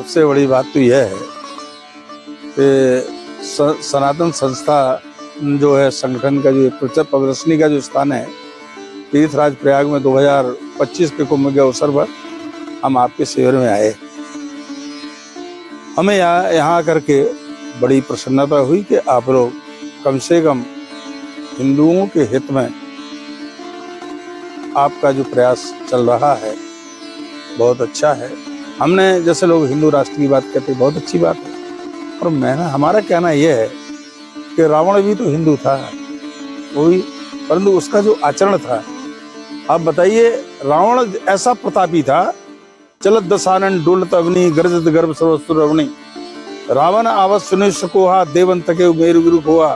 सबसे बड़ी बात तो यह है कि सनातन संस्था जो है संगठन का जो प्रदर्शनी का जो स्थान है तीर्थराज प्रयाग में 2025 के कुंभ के अवसर पर हम आपके शिविर में आए। हमें यहाँ करके बड़ी प्रसन्नता हुई कि आप लोग कम से कम हिंदुओं के हित में आपका जो प्रयास चल रहा है बहुत अच्छा है। हमने जैसे लोग हिंदू राष्ट्र की बात करते बहुत अच्छी बात है, और हमारा कहना यह है कि रावण भी तो हिंदू था, वो भी, परंतु उसका जो आचरण था, आप बताइए, रावण ऐसा प्रतापी था, चलत दसानन डोलत अवनी गर्जत गर्भ सर्वस्व रवणी, रावण आवत सुनि सकोहा देवन तके मेरु गुरु होआ,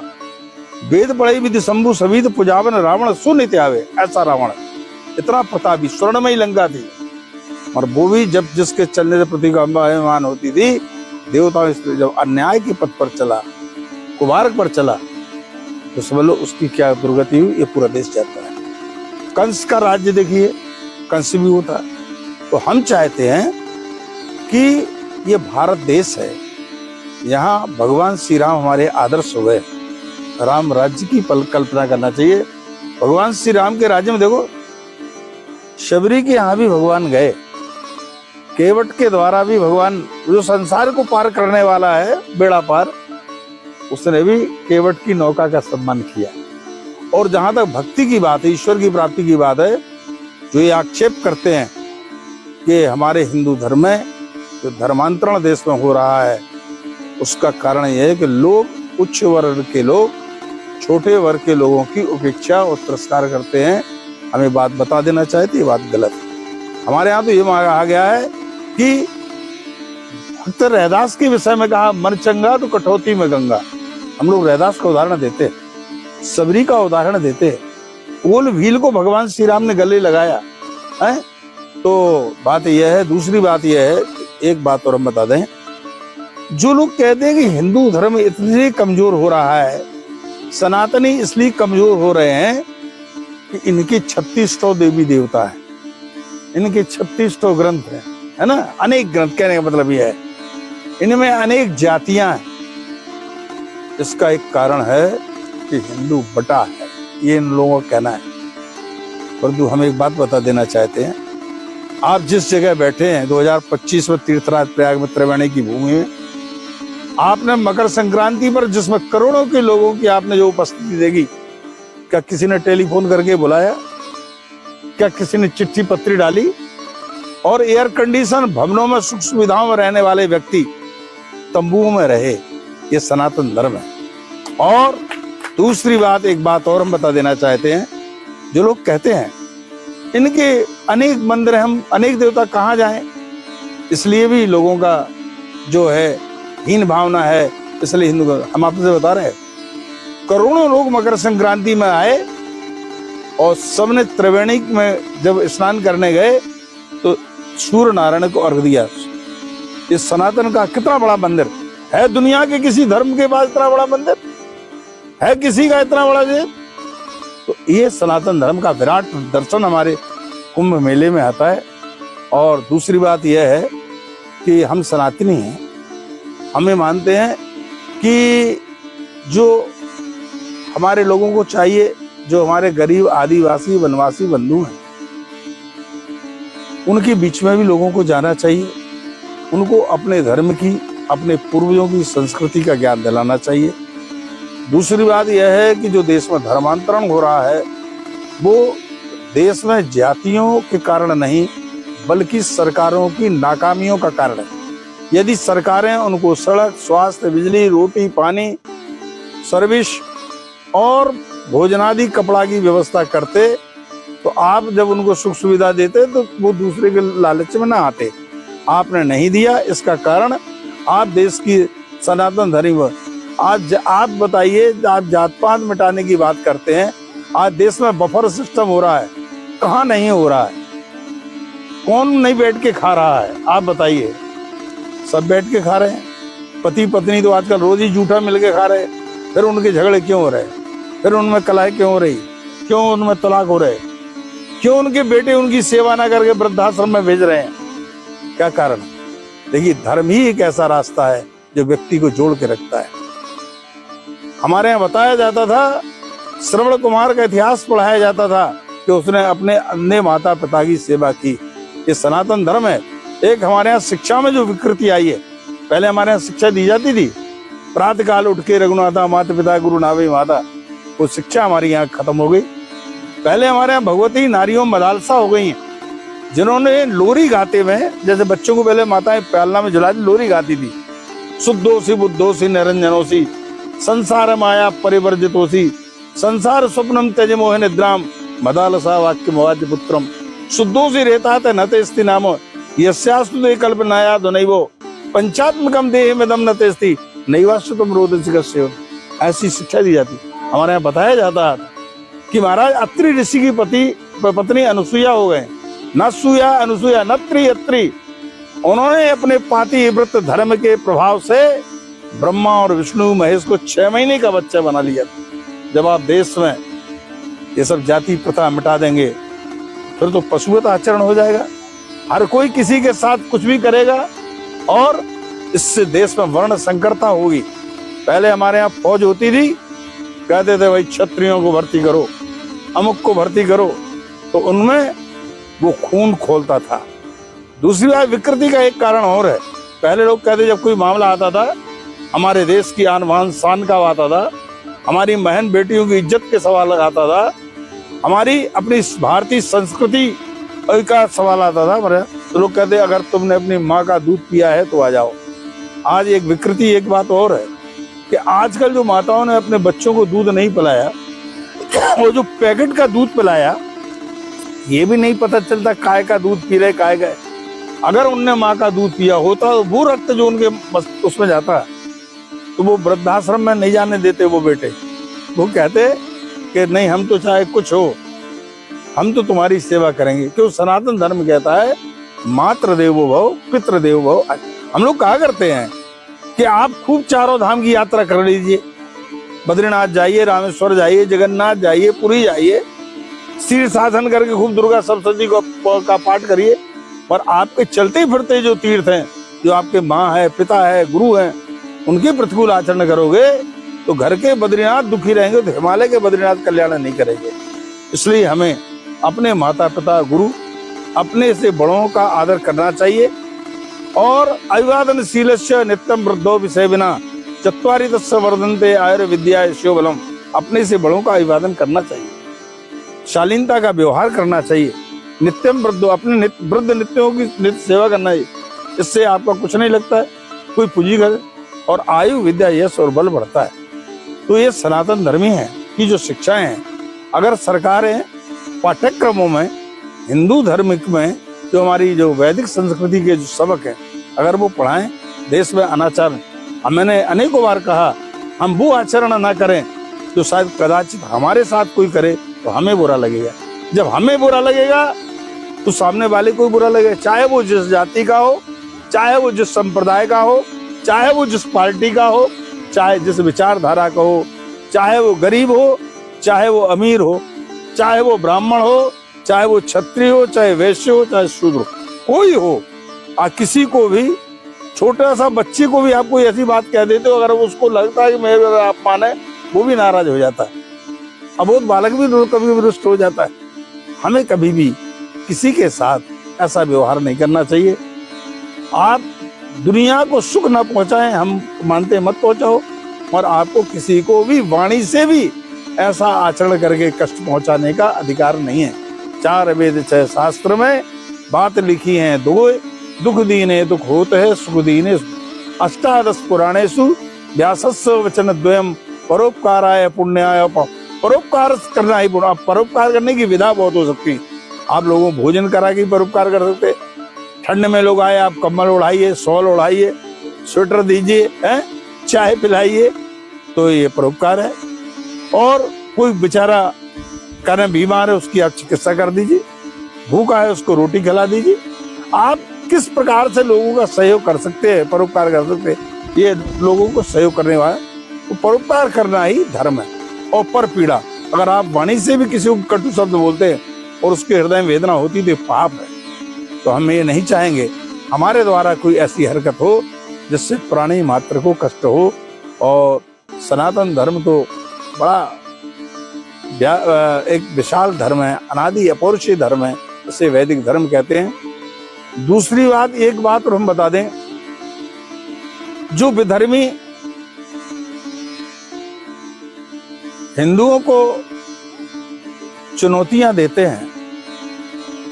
वेद पढ़े विधि शंभु सविद पुजावन रावण सुनित आवे। ऐसा रावण इतना प्रतापी, स्वर्णमयी लंका थी, और वो भी जब जिसके चलने से पृथ्वी का अभिमान होती थी, देवताओं जब अन्याय के पथ पर चला, कुमार्ग पर चला, तो समझ लो उसकी क्या दुर्गति हुई, ये पूरा देश जाता है। कंस का राज्य देखिए, कंस भी होता। तो हम चाहते हैं कि ये भारत देश है, यहाँ भगवान श्री राम हमारे आदर्श हो गए, राम राज्य की कल्पना करना चाहिए। भगवान श्री राम के राज्य में देखो, शबरी के यहाँ भी भगवान गए, केवट के द्वारा भी भगवान जो संसार को पार करने वाला है, बेड़ा पार, उसने भी केवट की नौका का सम्मान किया। और जहां तक भक्ति की बात है, ईश्वर की प्राप्ति की बात है, जो ये आक्षेप करते हैं कि हमारे हिंदू धर्म में जो धर्मांतरण देश में हो रहा है, उसका कारण यह है कि लोग, उच्च वर्ग के लोग छोटे वर्ग के लोगों की उपेक्षा और तिरस्कार करते हैं। हमें बात बता देना चाहते, ये बात गलत है। हमारे यहाँ तो ये कहा गया है कि भक्त रैदास के विषय में कहा, मन चंगा तो कठौती में गंगा। हम लोग रैदास का उदाहरण देते हैं, सबरी का उदाहरण देते हैं, ओल भील को भगवान श्री राम ने गले लगाया है। तो बात यह है। दूसरी बात यह है, एक बात और हम बता दें, जो लोग कहते हैं कि हिंदू धर्म इसलिए कमजोर हो रहा है, सनातनी इसलिए कमजोर हो रहे हैं कि इनके 36 देवी देवता है, इनके 36 ग्रंथ है ना, अनेक ग्रंथ। कहने का मतलब यह है इनमें अनेक जातियां हैं। इसका एक कारण है कि हिंदू बटा है, ये इन लोगों का कहना है। परंतु हम एक बात बता देना चाहते हैं, आप जिस जगह बैठे हैं 2025 में तीर्थराज प्रयाग में त्रिवेणी की भूमि में, आपने मकर संक्रांति पर जिसमें करोड़ों के लोगों की आपने जो उपस्थिति देखी, क्या किसी ने टेलीफोन करके बुलाया? क्या किसी ने चिट्ठी पत्री डाली? और एयर कंडीशन भवनों में सुख सुविधाओं में रहने वाले व्यक्ति तंबुओं में रहे, ये सनातन धर्म है। और दूसरी बात, एक बात और हम बता देना चाहते हैं, जो लोग कहते हैं इनके अनेक मंदिर, हम अनेक देवता कहाँ जाएं, इसलिए भी लोगों का जो है हीन भावना है, इसलिए हिंदू, हम आपसे बता रहे हैं, करोड़ों लोग मकर संक्रांति में आए और सबने त्रिवेणी में जब स्नान करने गए तो सूर्य नारायण को अर्घ दिया। इस सनातन का कितना बड़ा मंदिर है, दुनिया के किसी धर्म के पास इतना बड़ा मंदिर है, किसी का इतना बड़ा देव? तो ये सनातन धर्म का विराट दर्शन हमारे कुंभ मेले में आता है। और दूसरी बात यह है कि हम सनातनी हैं, हमें मानते हैं कि जो हमारे लोगों को चाहिए, जो हमारे गरीब आदिवासी वनवासी बंधु हैं, उनके बीच में भी लोगों को जाना चाहिए, उनको अपने धर्म की, अपने पूर्वजों की संस्कृति का ज्ञान दिलाना चाहिए। दूसरी बात यह है कि जो देश में धर्मांतरण हो रहा है, वो देश में जातियों के कारण नहीं, बल्कि सरकारों की नाकामियों का कारण है। यदि सरकारें उनको सड़क, स्वास्थ्य, बिजली, रोटी, पानी, सर्विस और भोजनादि कपड़ा की व्यवस्था करते, तो आप जब उनको सुख सुविधा देते तो वो दूसरे के लालच में ना आते। आपने नहीं दिया, इसका कारण आप देश की सनातन धर्म, आज आप बताइए, आप जात पात मिटाने की बात करते हैं, आज देश में बफर सिस्टम हो रहा है, कहाँ नहीं हो रहा है? कौन नहीं बैठ के खा रहा है? आप बताइए, सब बैठ के खा रहे हैं। पति पत्नी तो आजकल रोज ही जूठा मिल के खा रहे, फिर उनके झगड़े क्यों हो रहे? फिर उनमें कलह क्यों हो रही? क्यों उनमें तलाक हो रहे? क्यों उनके बेटे उनकी सेवा ना करके वृद्धाश्रम में भेज रहे हैं? क्या कारण? देखिए, धर्म ही एक ऐसा रास्ता है जो व्यक्ति को जोड़ के रखता है। हमारे यहाँ बताया जाता था, श्रवण कुमार का इतिहास पढ़ाया जाता था कि उसने अपने अन्य माता पिता की सेवा की। ये सनातन धर्म है। एक हमारे यहाँ शिक्षा में जो विकृति आई है, पहले हमारे यहाँ शिक्षा दी जाती थी, प्रातः काल उठ के रघुनाथा माता पिता गुरु नावे माता, वो शिक्षा हमारी यहाँ खत्म हो गई। पहले हमारे यहाँ भगवती नारियों मदालसा हो गई हैं, जिन्होंने लोरी गाते हुए, जैसे बच्चों को पहले माताएं प्याला में झुलाती लोरी गाती थी, शुद्धोसी बुद्धोसी निरंजनोसी संसार माया परिवर्जितोसी संसार स्वप्नम त्यज मोह निद्राम मदालसा वाक्य मवाद्य पुत्रम शुद्धोसी रेता न तेस्ति नाम यस्यास्तु ते कल्पनाया नैवो पंचात्मकम देह में दम न तेस्ति नैवाश्रुतम रोदसी। ऐसी शिक्षा दी जाती। हमारे यहाँ बताया जाता कि महाराज अत्रि ऋषि की पत्नी अनुसुईया हो गए, न सूया अनुसुईया नत्री अत्रि। उन्होंने अपने पाति व्रत धर्म के प्रभाव से ब्रह्मा और विष्णु महेश को 6 महीने का बच्चा बना लिया। जब आप देश में ये सब जाति प्रथा मिटा देंगे, फिर तो पशुवत आचरण हो जाएगा, हर कोई किसी के साथ कुछ भी करेगा और इससे देश में वर्ण संकरता होगी। पहले हमारे यहाँ फौज होती थी, कहते थे भाई क्षत्रियों को भर्ती करो, अमुक को भर्ती करो, तो उनमें वो खून खोलता था। दूसरी बात, विकृति का एक कारण और है। पहले लोग कहते जब कोई मामला आता था, हमारे देश की आन बान शान का आता था, हमारी बहन बेटियों की इज्जत के सवाल आता था, हमारी अपनी भारतीय संस्कृति का सवाल आता था हमारे, तो लोग कहते अगर तुमने अपनी माँ का दूध पिया है तो आ जाओ। आज एक विकृति, एक बात और है कि आजकल जो माताओं ने अपने बच्चों को दूध नहीं पिलाया, वो जो पैकेट का दूध पिलाया, ये भी नहीं पता चलता काय का दूध पी रहे काय का। अगर उनने माँ का दूध पिया होता तो वो रक्त जो उनके उसमें जाता, तो वो वृद्धाश्रम में नहीं जाने देते वो बेटे। वो कहते कि नहीं, हम तो चाहे कुछ हो, हम तो तुम्हारी सेवा करेंगे। क्यों? सनातन धर्म कहता है मातृ देवो भव पितृ देवो भव। हम लोग कहा करते हैं कि आप खूब चारों धाम की यात्रा कर लीजिए, बद्रीनाथ जाइए, रामेश्वर जाइए, जगन्नाथ जाइए, पुरी जाइए, शीर्ष साधन करके खूब दुर्गा सप्तशती का पाठ करिए, पर आपके चलते फिरते जो तीर्थ हैं, जो आपके माँ है, पिता है, गुरु हैं, उनके प्रतिकूल आचरण करोगे तो घर के बद्रीनाथ दुखी रहेंगे, तो हिमालय के बद्रीनाथ कल्याण नहीं करेंगे। इसलिए हमें अपने माता पिता गुरु, अपने से बड़ों का आदर करना चाहिए। और अभिवादनशीलस्य नित्यम वृद्धो विषय बिना चत्वारि तस्य वर्धन्ते आयुर्विद्या यशो बलम। अपने से बड़ों का अभिवादन करना चाहिए, शालीनता का व्यवहार करना चाहिए। नित्यम वृद्धो, अपने वृद्ध नित्यों की नित्य सेवा करना है। इससे आपका कुछ नहीं लगता है, कोई पूंजी करे, और आयु विद्या यश और बल बढ़ता है। तो ये सनातन धर्मी है कि जो शिक्षाएं हैं, अगर सरकारें पाठ्यक्रमों में हिंदू धर्म में जो हमारी जो वैदिक संस्कृति के जो सबक है, अगर वो पढ़ाएं, देश में अनाचार, मैंने अनेकों बार कहा, हम वो आचरण ना करें जो शायद कदाचित हमारे साथ कोई करे तो हमें बुरा लगेगा। जब हमें बुरा लगेगा तो सामने वाले को बुरा लगेगा, चाहे वो जिस जाति का हो, चाहे वो जिस संप्रदाय का हो, चाहे वो जिस पार्टी का हो, चाहे जिस विचारधारा का हो, चाहे वो गरीब हो, चाहे वो अमीर हो, चाहे वो ब्राह्मण हो, चाहे वो क्षत्रिय हो, चाहे वैश्य हो, चाहे शूद्र हो, कोई हो। किसी को भी, छोटा सा बच्चे को भी आप कोई ऐसी बात कह देते हो, अगर उसको लगता है कि मेरे अपमान है, वो भी नाराज हो जाता है। अबोध बालक भी कभी रुष्ट हो जाता है। हमें कभी भी किसी के साथ ऐसा व्यवहार नहीं करना चाहिए। आप दुनिया को सुख न पहुंचाएं, हम मानते मत पहुंचाओ, और आपको किसी को भी वाणी से भी ऐसा आचरण करके कष्ट पहुंचाने का अधिकार नहीं है। 4 वेद 6 शास्त्र में बात लिखी है, दो दुख दीने दुख होते है, सुख दीने 18 पुराणेषु व्यासस्य वचन द्वयम परोपकाराय पुण्याय। परोपकार करना ही पुण्य। परोपकार करने की विधा बहुत हो सकती है। आप लोगों को भोजन करा के परोपकार कर सकते। ठंड में लोग आए, आप कंबल उड़ाइए, शॉल उड़ाइए, स्वेटर दीजिए, चाय पिलाइए, तो ये परोपकार है। और कोई बेचारा कारण बीमार है, उसकी आप चिकित्सा कर दीजिए, भूखा है उसको रोटी खिला दीजिए। आप किस प्रकार से लोगों का सहयोग कर सकते हैं, परोपकार कर सकते हैं, ये लोगों को सहयोग करने वाला, तो परोपकार करना ही धर्म है। और पर पीड़ा, अगर आप वाणी से भी किसी को कटु शब्द बोलते हैं और उसके हृदय में वेदना होती, तो पाप है। तो हम ये नहीं चाहेंगे हमारे द्वारा कोई ऐसी हरकत हो जिससे प्राणी मात्र को कष्ट हो। और सनातन धर्म तो बड़ा एक विशाल धर्म है, अनादि अपौरुषीय धर्म है, इसे वैदिक धर्म कहते हैं। दूसरी बात, एक बात और हम बता दें, जो विधर्मी हिंदुओं को चुनौतियां देते हैं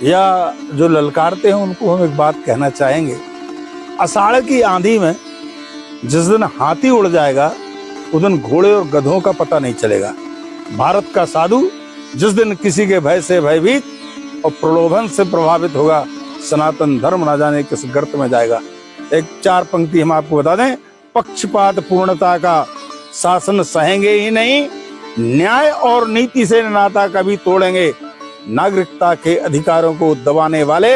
या जो ललकारते हैं, उनको हम एक बात कहना चाहेंगे। आषाढ़ की आंधी में जिस दिन हाथी उड़ जाएगा उस दिन घोड़े और गधों का पता नहीं चलेगा। भारत का साधु जिस दिन किसी के भय से भयभीत और प्रलोभन से प्रभावित होगा, सनातन धर्म ना जाने किस गर्त में जाएगा। एक 4 पंक्ति हम आपको बता दें। पक्षपात पूर्णता का शासन सहेंगे ही नहीं, न्याय और नीति से नाता कभी तोड़ेंगे। नागरिकता के अधिकारों को दबाने वाले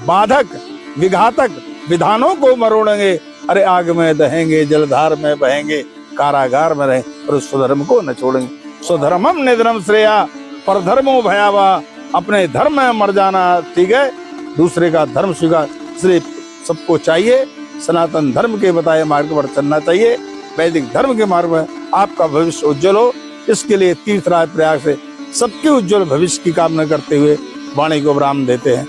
बाधक विघातक विधानों को मरोड़ेंगे। अरे आग में दहेंगे, जलधार में बहेंगे, कारागार में रहे, और स्वधर्म को न छोड़ेंगे। स्वधर्मम निधनम श्रेया, परधर्मो भयावा। अपने धर्म में मर जाना ठीक है, दूसरे का धर्म स्वीकार। इसलिए सबको चाहिए सनातन धर्म के बताए मार्ग पर चलना चाहिए। वैदिक धर्म के मार्ग में आपका भविष्य उज्जवल हो, इसके लिए तीर्थराज प्रयाग से सबके उज्जवल भविष्य की कामना करते हुए वाणी को विराम देते हैं।